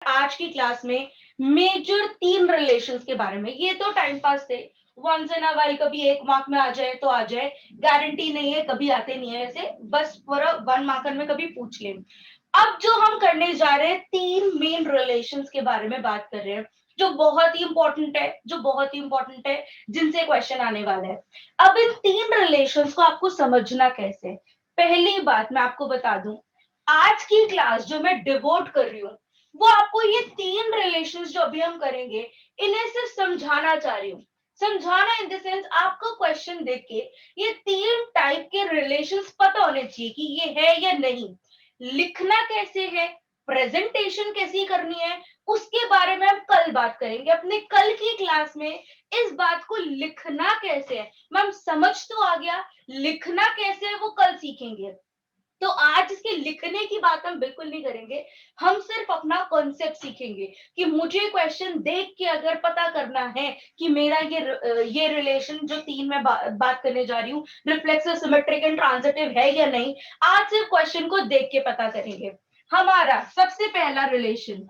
आज की क्लास में मेजर 3 रिलेशंस के बारे में। ये तो टाइम पास थे, वंस इन अ वाइल कभी 1 मार्क में आ जाए तो आ जाए, गारंटी नहीं है, कभी आते नहीं है, ऐसे बस फॉर 1 मार्कर में कभी पूछ ले। अब जो हम करने जा रहे हैं, 3 मेन रिलेशंस के बारे में बात कर रहे हैं, जो बहुत ही इंपॉर्टेंट है, जिनसे क्वेश्चन आने वाला है। अब इन 3 रिलेशंस को आपको समझना कैसे है? पहली बात मैं आपको बता दूं, आज की क्लास जो मैं डिवोट कर रही हूँ, वो आपको ये 3 रिलेशंस जो अभी हम करेंगे, इन्हें सिर्फ समझाना चाह रही हूँ। समझाना इन द सेंस, आपको क्वेश्चन देख के ये 3 टाइप के रिलेशंस पता होने चाहिए कि ये है या नहीं। लिखना कैसे है, प्रेजेंटेशन कैसी करनी है, उसके बारे में हम कल बात करेंगे। अपने कल की क्लास में इस बात को लिखना कैसे है, मैम समझ तो आ गया, लिखना कैसे है वो कल सीखेंगे। तो आज इसके लिखने की बात हम बिल्कुल नहीं करेंगे, हम सिर्फ अपना कॉन्सेप्ट सीखेंगे कि मुझे क्वेश्चन देख के अगर पता करना है कि मेरा ये रिलेशन जो 3 में बात करने जा रही हूँ, रिफ्लेक्सिव, सिमेट्रिक एंड ट्रांजिटिव है या नहीं, आज सिर्फ क्वेश्चन को देख के पता करेंगे। हमारा सबसे पहला रिलेशन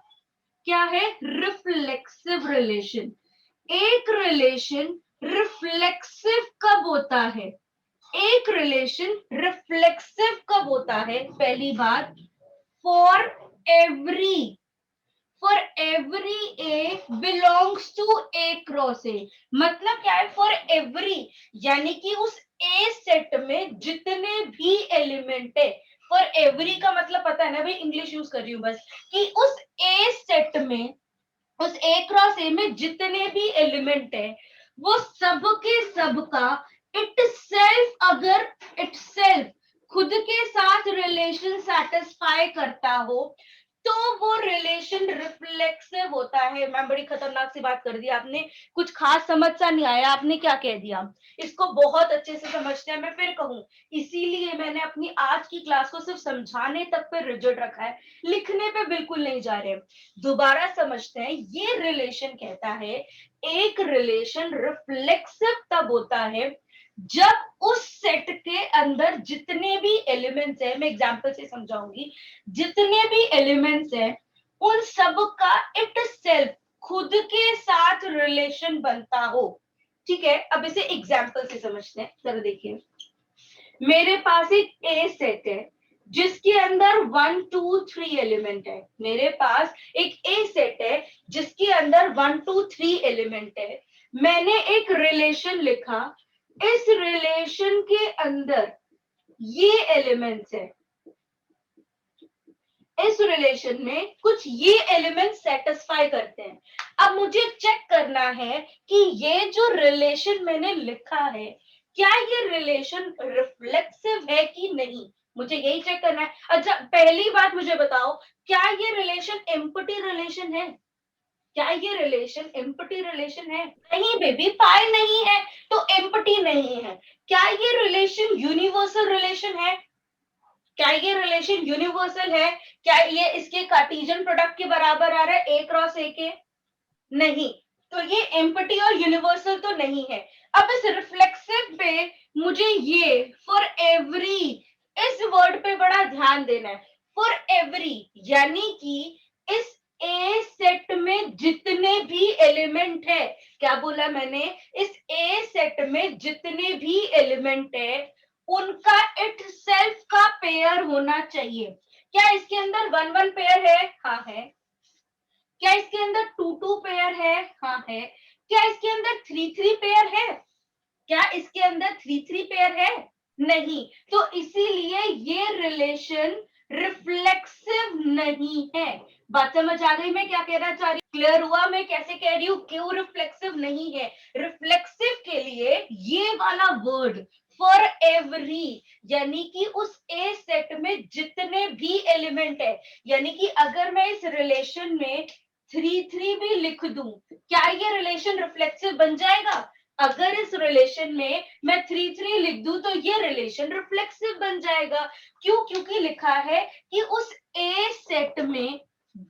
क्या है? Reflexive relation. एक रिलेशन रिफ्लेक्सिव कब होता है? एक रिलेशन रिफ्लेक्सिव कब होता है? पहली बात, for every for every a belongs to a cross a. मतलब क्या है फॉर एवरी? यानी कि उस ए सेट में जितने भी एलिमेंट है, फॉर एवरी का मतलब पता है ना भाई, इंग्लिश यूज कर रही हूं बस, कि उस ए सेट में, उस ए क्रॉस ए में जितने भी एलिमेंट है, वो सब के सब का इट सेल्फ, अगर इट सेल्फ खुद के साथ रिलेशन सेटिस्फाई करता हो, तो वो रिलेशन रिफ्लेक्सिव होता है। मैं बड़ी खतरनाक सी बात कर दी आपने, कुछ खास समझ सा नहीं आया, आपने क्या कह दिया? इसको बहुत अच्छे से समझते हैं, मैं फिर कहूं, इसीलिए मैंने अपनी आज की क्लास को सिर्फ समझाने तक पे रिजिड रखा है, लिखने पे बिल्कुल नहीं जा रहे। दोबारा समझते हैं, ये रिलेशन कहता है एक रिलेशन रिफ्लेक्सिव तब होता है जब उस सेट के अंदर जितने भी एलिमेंट्स हैं, मैं एग्जांपल से समझाऊंगी, जितने भी एलिमेंट्स हैं उन सब का इट सेल्फ खुद के साथ रिलेशन बनता हो। ठीक है, अब इसे एग्जांपल से समझते हैं, जरा देखिए। मेरे पास एक ए सेट है जिसके अंदर 1 2 3 एलिमेंट है। मेरे पास एक ए सेट है जिसके अंदर 1 2 3 एलिमेंट है। मैंने एक रिलेशन लिखा, इस रिलेशन के अंदर ये एलिमेंट्स है, इस रिलेशन में कुछ ये एलिमेंट सेटिस्फाई करते हैं। अब मुझे चेक करना है कि ये जो रिलेशन मैंने लिखा है, क्या ये रिलेशन रिफ्लेक्सिव है कि नहीं, मुझे यही चेक करना है। अच्छा, पहली बात मुझे बताओ, क्या ये रिलेशन एम्प्टी रिलेशन है? क्या ये रिलेशन एम्प्टी रिलेशन है? नहीं बेबी, पाई नहीं है तो एम्प्टी नहीं है। क्या ये रिलेशन यूनिवर्सल रिलेशन है? क्या ये रिलेशन यूनिवर्सल है? क्या ये इसके कार्टेशियन प्रोडक्ट के बराबर आ रहा है, ए क्रॉस ए के? नहीं, तो ये एम्प्टी और यूनिवर्सल तो नहीं है। अब इस रिफ्लेक्सिव पे मुझे ये फॉर एवरी, इस वर्ड पे बड़ा ध्यान देना है। फॉर एवरी यानी कि इस ए सेट में जितने भी एलिमेंट है, क्या बोला मैंने? इस ए सेट में जितने भी एलिमेंट है उनका इट सेल्फ का पेयर होना चाहिए। क्या इसके अंदर 1 1 पेयर है? हाँ है। क्या इसके अंदर 2 2 पेयर है? हाँ है। क्या इसके अंदर 3 3 पेयर है? क्या इसके अंदर 3 3 पेयर है? नहीं। तो इसीलिए ये रिलेशन रिफ्लेक्सिव नहीं है। बात समझ आ गई मैं क्या कहना चाह रही हूँ? क्लियर हुआ मैं कैसे कह रही हूँ क्यों रिफ्लेक्सिव नहीं है? रिफ्लेक्सिव के लिए ये वाला वर्ड फॉर एवरी, यानी कि उस ए सेट में जितने भी एलिमेंट है, यानी कि अगर मैं इस रिलेशन में 3 3 भी लिख दूं, क्या ये रिलेशन रिफ्लेक्सिव बन जाएगा? अगर इस रिलेशन में मैं 3 3 लिख दूं तो ये रिलेशन रिफ्लेक्सिव बन जाएगा। क्यों? क्योंकि लिखा है कि उस ए सेट में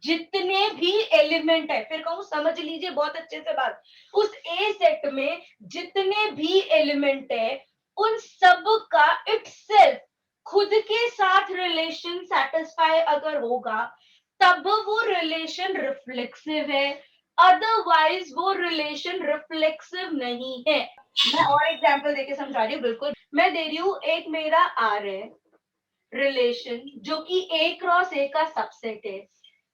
जितने भी एलिमेंट है, फिर कहूं समझ लीजिए बहुत अच्छे से बात, उस ए सेट में जितने भी एलिमेंट है उन सब का इटसेल्फ खुद के साथ रिलेशन सेटिस्फाई अगर होगा, तब वो रिलेशन रिफ्लेक्सिव है, अदरवाइज वो रिलेशन रिफ्लेक्सिव नहीं है। मैं और एग्जांपल देके समझा रही हूँ। बिल्कुल मैं दे रही हूँ, एक मेरा आर है रिलेशन जो कि ए क्रॉस ए का सबसेट है।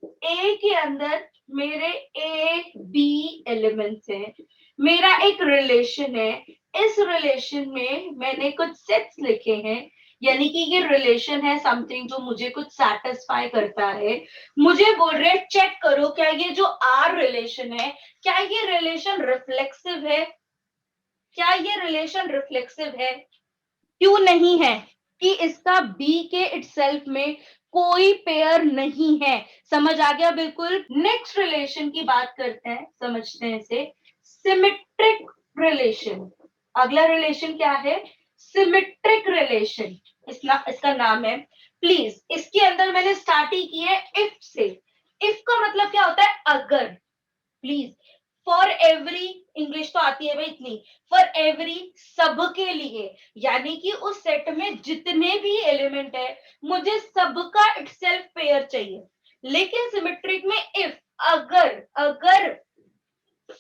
ए के अंदर मेरे ए बी एलिमेंट्स हैं, मेरा एक रिलेशन है। इस रिलेशन में मैंने कुछ सेट्स लिखे हैं, यानी कि ये रिलेशन है समथिंग जो मुझे कुछ सेटिस्फाई करता है। मुझे बोल रहे चेक करो क्या ये जो आर रिलेशन है, क्या ये रिलेशन रिफ्लेक्सिव है, क्या ये रिलेशन रिफ्लेक्सिव है? क्यों नहीं है? कि इसका बी के इटसेल्फ में कोई पेयर नहीं है। समझ आ गया? बिल्कुल। नेक्स्ट रिलेशन की बात करते हैं, समझते हैं इसे। Symmetric relation. अगला रिलेशन क्या है? Symmetric relation. इसका नाम है। प्लीज इसके अंदर मैंने स्टार्ट ही की है इफ से। इफ का मतलब क्या होता है? अगर। प्लीज, फॉर एवरी, इंग्लिश तो आती है भाई इतनी, फॉर एवरी, सबके लिए, यानी कि उस सेट में जितने भी एलिमेंट है मुझे सबका इटसेल्फ पेयर चाहिए। लेकिन सिमेट्रिक में इफ, अगर अगर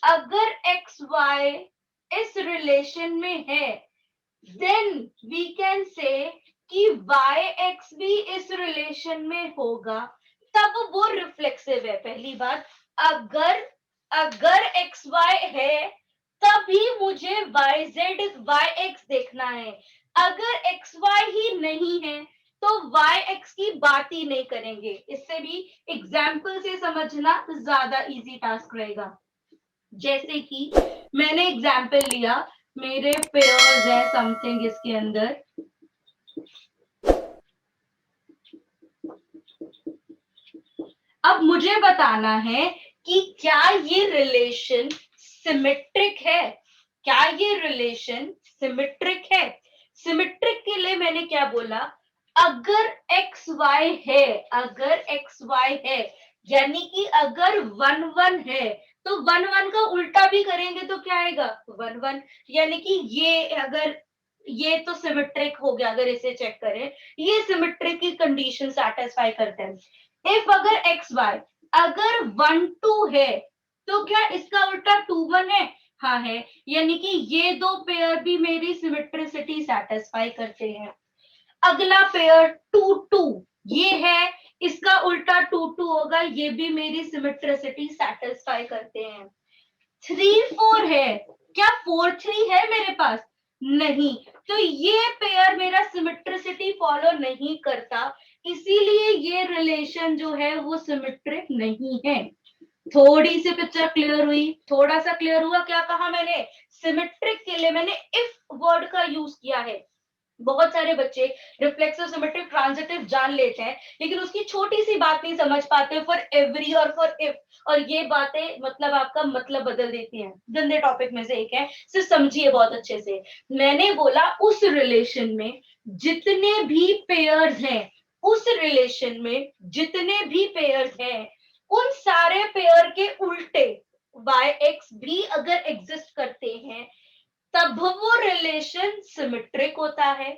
अगर एक्स वाई इस रिलेशन में है, देन वी कैन से कि वाई एक्स भी इस रिलेशन में होगा, तब वो रिफ्लेक्सिव है। पहली बात, अगर अगर एक्स वाई है तभी मुझे वाई जेड वाई एक्स देखना है। अगर एक्स वाई ही नहीं है तो वाई एक्स की बात ही नहीं करेंगे। इससे भी एग्जाम्पल से समझना ज्यादा इजी टास्क रहेगा। जैसे कि मैंने एग्जाम्पल लिया, मेरे पेयर्स है समथिंग इसके अंदर, अब मुझे बताना है कि क्या ये रिलेशन सिमेट्रिक है, क्या ये रिलेशन सिमेट्रिक है। सिमेट्रिक के लिए मैंने क्या बोला? अगर एक्स वाई है, अगर एक्स वाई है, यानी कि अगर वन वन है तो वन वन का उल्टा भी करेंगे तो क्या आएगा? One one. यानी कि ये अगर, ये तो सिमेट्रिक हो गया। अगर इसे चेक करें, ये सिमेट्रिक की कंडीशन सेटिस्फाई करते हैं। इफ अगर एक्स वाई अगर वन टू है तो क्या इसका उल्टा टू वन है? हाँ है, यानी कि ये दो पेयर भी मेरी सिमेट्रिसिटी सेटिस्फाई करते हैं। अगला पेयर टू टू, ये है, इसका उल्टा टू टू होगा, ये भी मेरी सिमेट्रिसिटी सेटिस्फाई करते हैं। थ्री फोर है, क्या फोर थ्री है मेरे पास? नहीं, तो ये पेयर मेरा सिमेट्रिसिटी फॉलो नहीं करता, इसीलिए ये रिलेशन जो है वो सिमेट्रिक नहीं है। थोड़ी सी पिक्चर क्लियर हुई? थोड़ा सा क्लियर हुआ? क्या कहा मैंने? सिमेट्रिक के लिए मैंने इफ वर्ड का यूज किया है। बहुत सारे बच्चे रिफ्लेक्सिव, सिमेट्रिक, ट्रांजिटिव जान लेते हैं, लेकिन उसकी छोटी सी बात नहीं समझ पाते फॉर एवरी और फॉर इफ, और ये बातें मतलब आपका मतलब बदल देती हैं। गंदे टॉपिक में से एक है, सिर्फ समझिए बहुत अच्छे से। मैंने बोला उस रिलेशन में जितने भी पेयर्स हैं, उस रिलेशन में जितने भी पेयर्स हैं, उन सारे पेयर के उल्टे वाई एक्स भी अगर एग्जिस्ट करते हैं तब वो रिलेशन सिमेट्रिक होता है।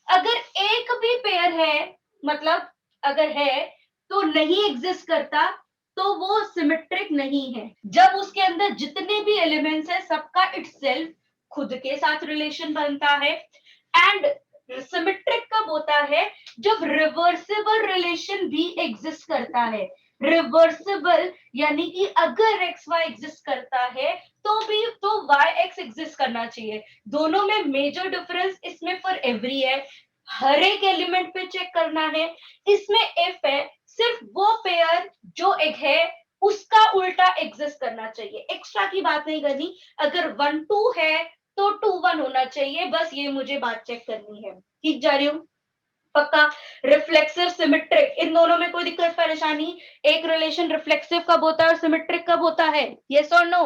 अगर एक भी पेयर है, मतलब अगर है तो नहीं एग्जिस्ट करता, तो वो सिमेट्रिक नहीं है। जब उसके अंदर जितने भी एलिमेंट्स है सबका इटसेल्फ खुद के साथ रिलेशन बनता है। एंड सिमेट्रिक कब होता है? जब रिवर्सिबल रिलेशन भी एग्जिस्ट करता है। रिवर्सिबल यानी कि अगर एक्स वाई एग्जिस्ट करता है तो भी तो वाई एक्स एग्जिस्ट करना चाहिए। दोनों में मेजर डिफरेंस इसमें फॉर एवरी है, हर एक एलिमेंट पे चेक करना है। इसमें इफ है, सिर्फ वो पेयर जो एक है उसका उल्टा एग्जिस्ट करना चाहिए, एक्स्ट्रा की बात नहीं करनी। अगर वन टू है तो टू वन होना चाहिए, बस ये मुझे बात चेक करनी है। ठीक जा रही हूँ? पक्का? रिफ्लेक्सिव, सिमेट्रिक, इन दोनों में कोई दिक्कत परेशानी? एक रिलेशन रिफ्लेक्सिव कब होता है और सिमेट्रिक कब होता है? यस और नो?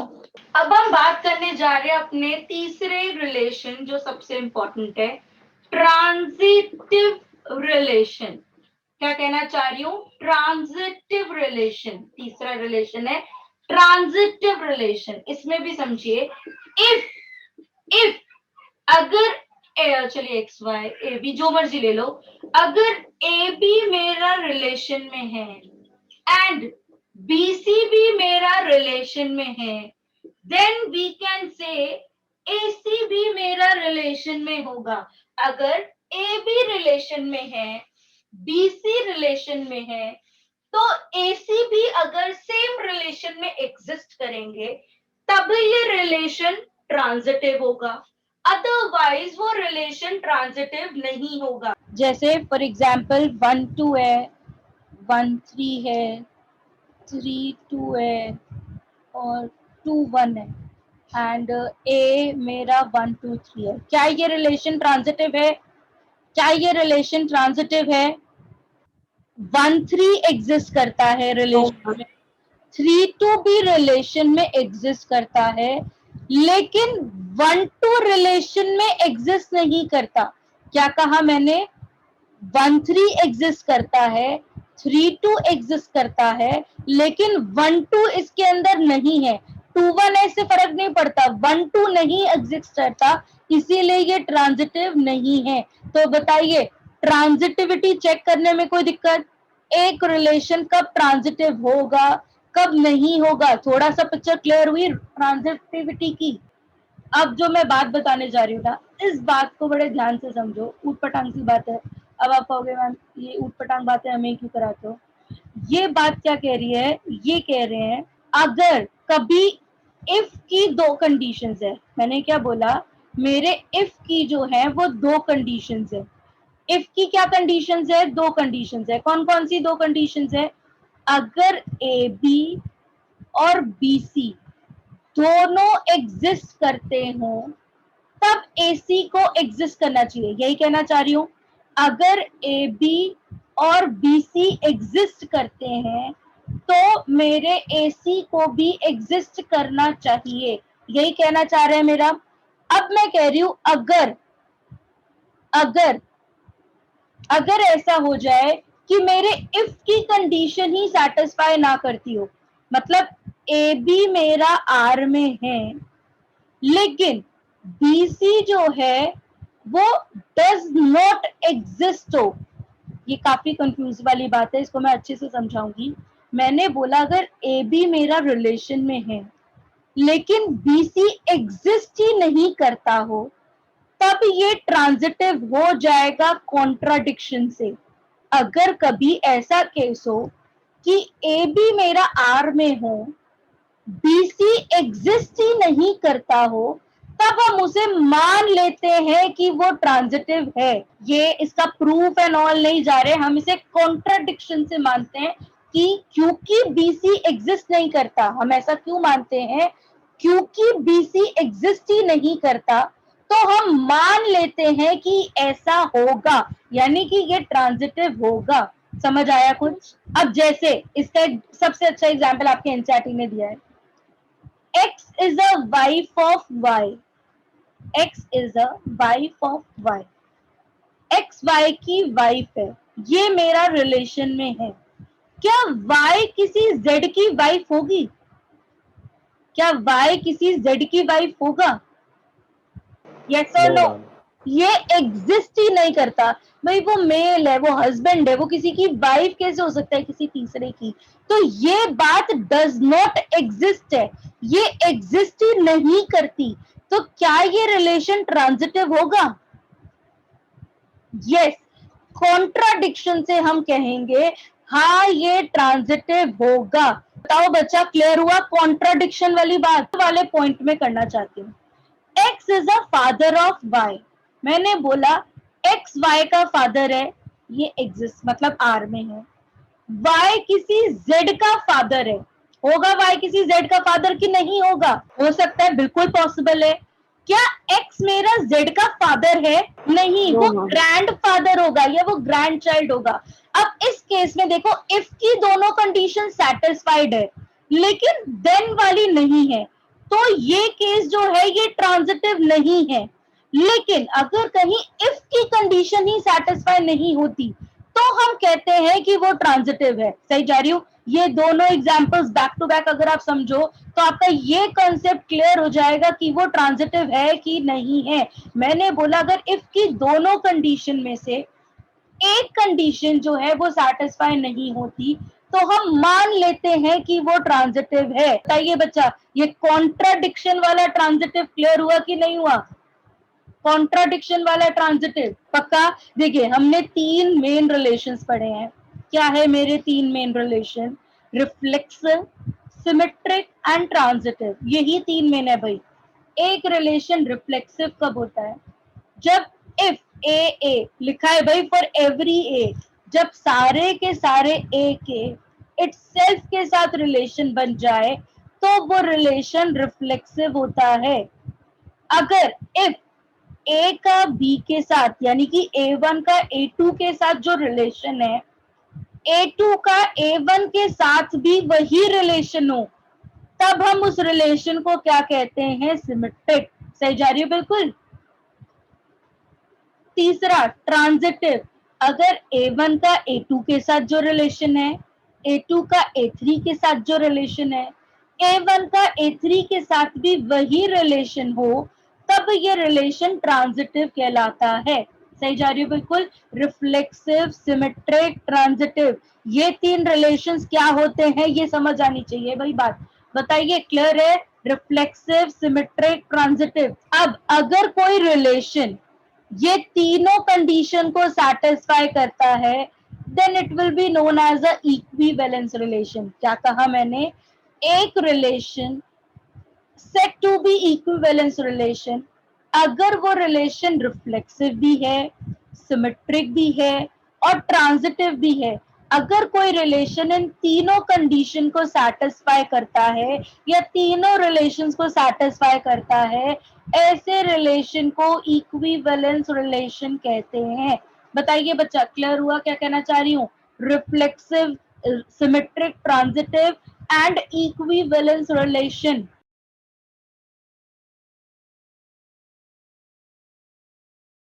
अब हम बात करने जा रहे हैं अपने तीसरे रिलेशन जो सबसे इंपॉर्टेंट है, ट्रांजिटिव रिलेशन। क्या कहना चाह रही हूं? ट्रांजिटिव रिलेशन, तीसरा रिलेशन है ट्रांजिटिव रिलेशन। इसमें भी समझिए, इफ इफ अगर चलिए एक्स वाई ए बी जो मर्जी ले लो, अगर ए बी मेरा रिलेशन में है, एंड BC भी मेरा रिलेशन में है, then we can say AC भी मेरा रिलेशन में होगा। अगर AB रिलेशन में है, BC रिलेशन में है, तो AC भी अगर सेम रिलेशन में एग्जिस्ट करेंगे तब ये रिलेशन ट्रांजिटिव होगा, अदरवाइज वो रिलेशन ट्रांजिटिव नहीं होगा। जैसे फॉर एग्जाम्पल 1-2 है, 1-3 है, 3-2 है और 2-1 है एंड A मेरा 1-2-3 है। क्या ये रिलेशन ट्रांजिटिव है? क्या ये रिलेशन ट्रांजिटिव है? 1-3 एग्जिस्ट करता है रिलेशन में, 3-2 भी रिलेशन में एग्जिस्ट करता है, लेकिन 1-2 रिलेशन में एग्जिस्ट नहीं करता। क्या कहा मैंने? 1-3 एग्जिस्ट करता है, 3-2 एग्जिस्ट करता है, लेकिन 1-2 इसके अंदर नहीं है। 2-1 ऐसे फर्क नहीं पड़ता, 1-2 नहीं एग्जिस्ट करता, इसीलिए ये ट्रांजिटिव नहीं है। तो बताइए ट्रांजिटिविटी चेक करने में कोई दिक्कत? एक रिलेशन कब ट्रांजिटिव होगा, कब नहीं होगा? थोड़ा सा पिक्चर क्लियर हुई ट्रांजिटिविटी की। अब जो मैं बात बताने जा रही हूँ ना, इस बात को बड़े ध्यान से समझो, ऊटपटांग सी बात है। अब आप कहोगे मैम ये ऊटपटांग बातें हमें क्यों कराते हो? ये बात क्या कह रही है? ये कह रहे हैं अगर कभी इफ की दो कंडीशंस है, मैंने क्या बोला? मेरे इफ की जो है वो दो कंडीशंस है। इफ की क्या कंडीशंस है? दो कंडीशंस है। कौन कौन सी दो कंडीशंस है? अगर AB और BC दोनों एग्जिस्ट करते हो तब AC को एग्जिस्ट करना चाहिए, यही कहना चाह रही हूं। अगर AB और BC एग्जिस्ट करते हैं तो मेरे AC को भी एग्जिस्ट करना चाहिए, यही कहना चाह रहे हैं मेरा। अब मैं कह रही हूं अगर अगर अगर ऐसा हो जाए कि मेरे इफ की कंडीशन ही सेटिस्फाई ना करती हो, मतलब AB मेरा R में है लेकिन BC जो है वो डज नॉट एग्जिस्ट हो, ये काफी कंफ्यूज वाली बात है, इसको मैं अच्छे से समझाऊंगी। मैंने बोला अगर AB मेरा रिलेशन में है लेकिन BC एग्जिस्ट ही नहीं करता हो तब ये ट्रांजिटिव हो जाएगा कॉन्ट्राडिक्शन से। अगर कभी ऐसा केस हो कि AB मेरा R में हो, BC एग्जिस्ट ही नहीं करता हो, तब हम उसे मान लेते हैं कि वो ट्रांजिटिव है। ये इसका प्रूफ एंड ऑल नहीं जा रहे, हम इसे कॉन्ट्राडिक्शन से मानते हैं कि क्योंकि BC एग्जिस्ट नहीं करता। हम ऐसा क्यों मानते हैं? क्योंकि BC एग्जिस्ट ही नहीं करता तो हम मान लेते हैं कि ऐसा होगा, यानी कि ये ट्रांजिटिव होगा। समझ आया कुछ? अब जैसे इसका सबसे अच्छा एग्जाम्पल आपके एनसीईआरटी ने दिया है, X is a wife of Y. X is a wife of Y. X Y की वाइफ है, ये मेरा रिलेशन में है। क्या Y किसी Z की वाइफ होगी? क्या Y किसी Z की वाइफ होगा? यस और नो? ये एग्जिस्ट ही नहीं करता। भाई वो मेल है, वो हस्बैंड है, वो किसी की वाइफ कैसे हो सकता है किसी तीसरे की? तो ये बात डज नॉट एग्जिस्ट है, ये एग्जिस्ट ही नहीं करती। तो क्या ये रिलेशन ट्रांजिटिव होगा? यस, कॉन्ट्राडिक्शन से हम कहेंगे हाँ ये ट्रांजिटिव होगा। बताओ बच्चा, क्लियर हुआ? कॉन्ट्राडिक्शन वाली बात वाले पॉइंट में करना चाहती हूँ। X is a father of Y. मैंने बोला X Y का फादर है, ये एग्जिस्ट मतलब R में है। Y किसी Z का फादर है, होगा Y किसी Z का फादर कि नहीं होगा? हो सकता है, बिल्कुल पॉसिबल है। क्या X मेरा Z का फादर है? नहीं, वो ग्रैंड फादर होगा या वो ग्रैंड चाइल्ड होगा। अब इस केस में देखो, इफ की दोनों कंडीशन सेटिस्फाइड है लेकिन देन वाली नहीं है, तो ये केस जो है ये ट्रांजिटिव नहीं है। लेकिन अगर कहीं इफ की कंडीशन ही सेटिस्फाई नहीं होती तो हम कहते हैं कि वो ट्रांजिटिव है। सही जा रही हूँ? ये दोनों एग्जांपल्स बैक टू बैक अगर आप समझो तो आपका ये कॉन्सेप्ट क्लियर हो जाएगा कि वो ट्रांजिटिव है कि नहीं है। मैंने बोला अगर इफ की दोनों कंडीशन में से एक कंडीशन जो है वो सेटिस्फाई नहीं होती तो हम मान लेते हैं कि वो ट्रांजिटिव है। बताइए बच्चा, ये कॉन्ट्राडिक्शन वाला ट्रांजिटिव क्लियर हुआ कि नहीं हुआ? कॉन्ट्राडिक्शन वाला ट्रांजिटिव पक्का। देखिए हमने 3 मेन रिलेशंस पढ़े हैं। क्या है मेरे 3 main relation? Reflexive, symmetric and transitive, यही 3 मेन है भाई। एक रिलेशन रिफ्लेक्सिव कब होता है? जब इफ ए लिखा है भाई फॉर एवरी ए, जब सारे के सारे ए के इटसेल्फ के साथ रिलेशन बन जाए तो वो रिलेशन रिफ्लेक्सिव होता है। अगर इफ ए का बी के साथ यानी कि A1 का A2 के साथ जो रिलेशन है, A2 का A1 के साथ भी वही रिलेशन हो, तब हम उस रिलेशन को क्या कहते हैं? सिमेट्रिक। सही जा रही है बिल्कुल। तीसरा ट्रांजिटिव, अगर A1 का A2 के साथ जो रिलेशन है, A2 का A3 के साथ जो रिलेशन है, A1 का A3 के साथ भी वही रिलेशन हो, तब ये रिलेशन ट्रांजिटिव कहलाता है। सही जा रही है बिल्कुल। रिफ्लेक्सिव, सिमेट्रिक, ट्रांजिटिव, ये 3 रिलेशंस क्या होते हैं ये समझ आनी चाहिए भाई बात। बताइए क्लियर है? Reflexive, symmetric, transitive. अब अगर कोई रिलेशन ये तीनों कंडीशन को सेटिस्फाई करता है, then it will be known as a equivalence relation. क्या कहा मैंने? एक relation said to be equivalence relation अगर वो रिलेशन रिफ्लेक्सिव भी है, सिमेट्रिक भी है और ट्रांजिटिव भी है। अगर कोई रिलेशन इन तीनों कंडीशन को सेटिस्फाई करता है या तीनों रिलेशंस को सेटिस्फाई करता है, ऐसे रिलेशन को इक्विवेलेंस रिलेशन कहते हैं। बताइए बच्चा क्लियर हुआ क्या कहना चाह रही हूँ? Reflexive, symmetric, transitive and equivalence relation